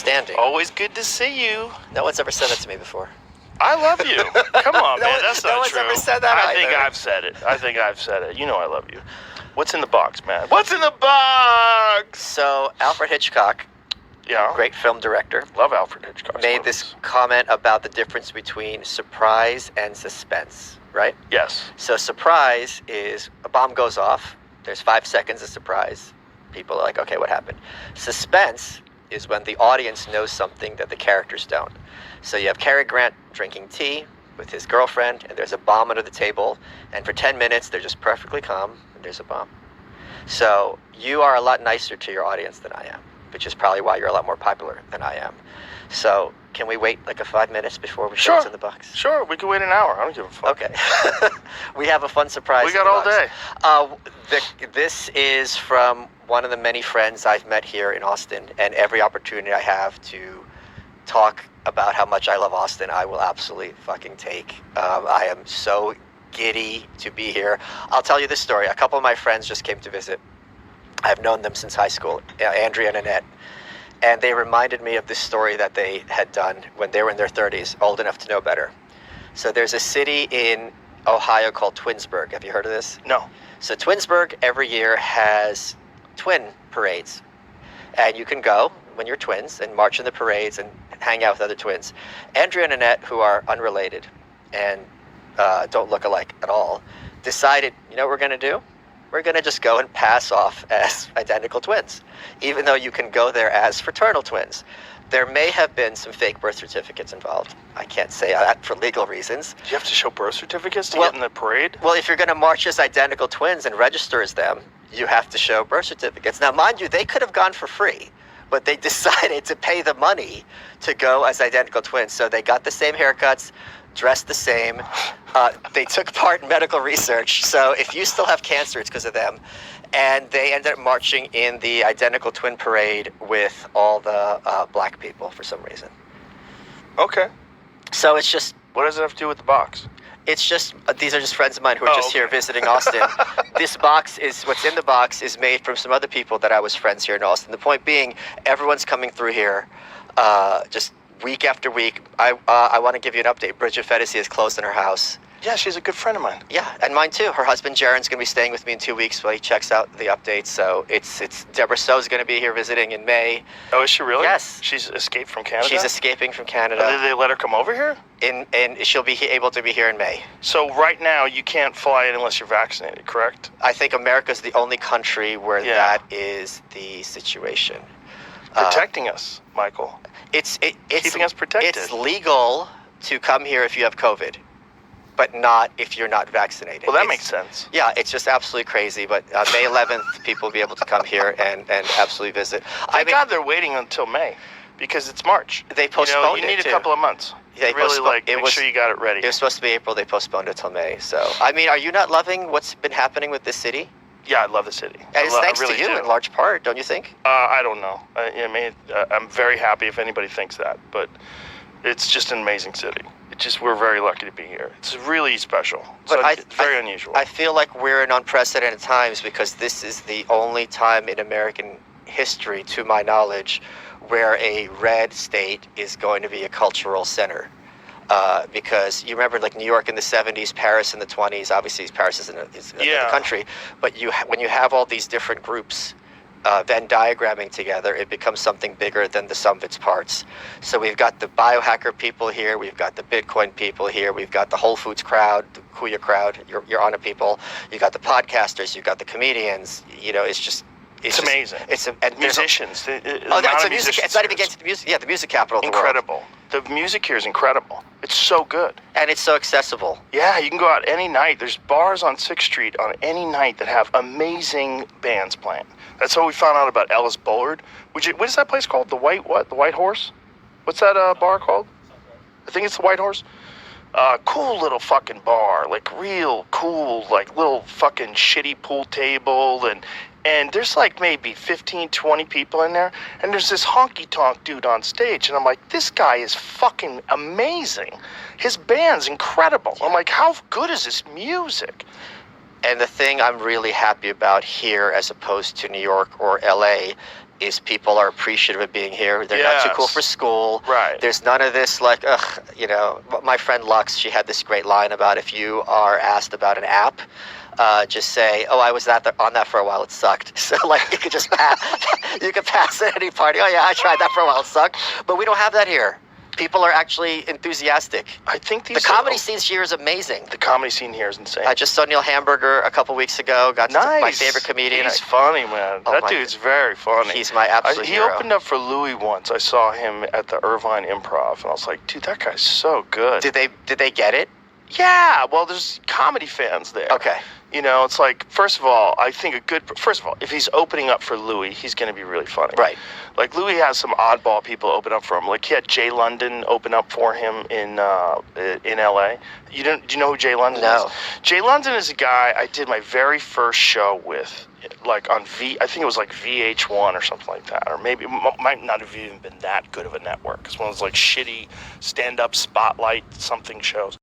outstanding. Always good to see you. No one's ever said that to me before. I love you. Come on, man. That's not no one's true. ever said that I think either. I've said it. You know I love you. What's in the box, man? What's in the box? So Alfred Hitchcock, great film director, love Alfred Hitchcock, made this comment about the difference between surprise and suspense, right? Yes. So surprise is a bomb goes off. There's 5 seconds of surprise. People are like, okay, what happened? Suspense is when the audience knows something that the characters don't. So you have Cary Grant drinking tea with his girlfriend, and there's a bomb under the table, and for 10 minutes they're just perfectly calm, and there's a bomb. So you are a lot nicer to your audience than I am, which is probably why you're a lot more popular than I am. So can we wait like 5 minutes before we show what's in the box? Sure, we can wait an hour. I don't give a fuck. Okay. We have a fun surprise. We got all day. This is from one of the many friends I've met here in Austin, and every opportunity I have to talk about how much I love Austin, I will absolutely fucking take. I am so giddy to be here. I'll tell you this story. A couple of my friends just came to visit. I've known them since high school, Andrea and Annette. And they reminded me of this story that they had done when they were in their 30s, old enough to know better. So there's a city in Ohio called Twinsburg. Have you heard of this? No. So Twinsburg every year has twin parades. And you can go when you're twins and march in the parades and hang out with other twins. Andrea and Annette, who are unrelated and don't look alike at all, decided, you know what we're going to do? We're going to just go and pass off as identical twins, even though you can go there as fraternal twins. There may have been some fake birth certificates involved. I can't say that for legal reasons. Do you have to show birth certificates to get in the parade? Well, if you're going to march as identical twins and register as them, you have to show birth certificates. Now, mind you, they could have gone for free, but they decided to pay the money to go as identical twins. So they got the same haircuts, dressed the same. They took part in medical research. So if you still have cancer, it's because of them. And they ended up marching in the identical twin parade with all the black people for some reason. Okay. So it's just... What does it have to do with the box? It's just, these are just friends of mine who are here visiting Austin. This box is, what's in the box is made from some other people that I was friends here in Austin. The point being, everyone's coming through here just week after week. I want to give you an update. Bridget Fedesi is closed in her house. Yeah, she's a good friend of mine. Yeah, and mine too. Her husband Jaron's going to be staying with me in 2 weeks while he checks out the updates. So it's Deborah So's going to be here visiting in May. Oh, is she really? Yes. She's escaped from Canada? She's escaping from Canada. Did they let her come over here? And she'll be able to be here in May. So right now you can't fly in unless you're vaccinated, correct? I think America's the only country where that is the situation. Protecting us, Michael. It's keeping us protected. It's legal to come here if you have COVID, but not if you're not vaccinated. Well, that makes sense. Yeah, it's just absolutely crazy. But May 11th, people will be able to come here and absolutely visit. Thank God they're waiting until May, because it's March. They postponed it. You need it a couple of months. They really make sure you got it ready. It was supposed to be April. They postponed it till May. So, I mean, are you not loving what's been happening with this city? Yeah, I love the city. And it's thanks to you in large part, don't you think? I don't know. I'm very happy if anybody thinks that, but it's just an amazing city. We're very lucky to be here. It's really special. It's very unusual. I feel like we're in unprecedented times because this is the only time in American history, to my knowledge, where a red state is going to be a cultural center. Because you remember, like New York in the 70s, Paris in the 20s. Obviously, Paris is another country. But when you have all these different groups Venn diagramming together, it becomes something bigger than the sum of its parts. So we've got the biohacker people here. We've got the Bitcoin people here. We've got the Whole Foods crowd, the Kuya crowd, your Honor people. You got the podcasters. You've got the comedians. It's amazing. And musicians. It's not even against the music. Yeah, the music capital of the world. Incredible. The music here is incredible. It's so good. And it's so accessible. Yeah, you can go out any night. There's bars on 6th Street on any night that have amazing bands playing. That's how we found out about Ellis Bullard. What is that place called? The White Horse? What's that bar called? I think it's the White Horse. Cool little fucking bar. Like real cool, like little fucking shitty pool table and there's like maybe 15, 20 people in there, and there's this honky-tonk dude on stage, and I'm like, this guy is fucking amazing. His band's incredible. I'm like, how good is this music? And the thing I'm really happy about here, as opposed to New York or LA, is people are appreciative of being here. They're not too cool for school. Right. There's none of this like, ugh, you know. My friend Lux, she had this great line about if you are asked about an app, just say, "Oh, I was on that for a while. It sucked." So like you could just pass, you could pass at any party. "Oh yeah, I tried that for a while. It sucked." But we don't have that here. People are actually enthusiastic. I think the comedy scene here is amazing. The comedy scene here is insane. I just saw Neil Hamburger a couple weeks ago. Got to my favorite comedian. He's funny, man. That dude's very funny. He's my absolute hero. He opened up for Louis once. I saw him at the Irvine Improv, and I was like, dude, that guy's so good. Did they get it? Yeah. Well, there's comedy fans there. Okay. You know, it's like, first of all, I think if he's opening up for Louis, he's going to be really funny. Right. Like, Louis has some oddball people open up for him. Like, he had Jay London open up for him in L.A. Do you know who Jay London is? Jay London is a guy I did my very first show with, like, on I think it was like VH1 or something like that. Or maybe it might not have even been that good of a network. It's one of those, like, shitty stand-up spotlight something shows.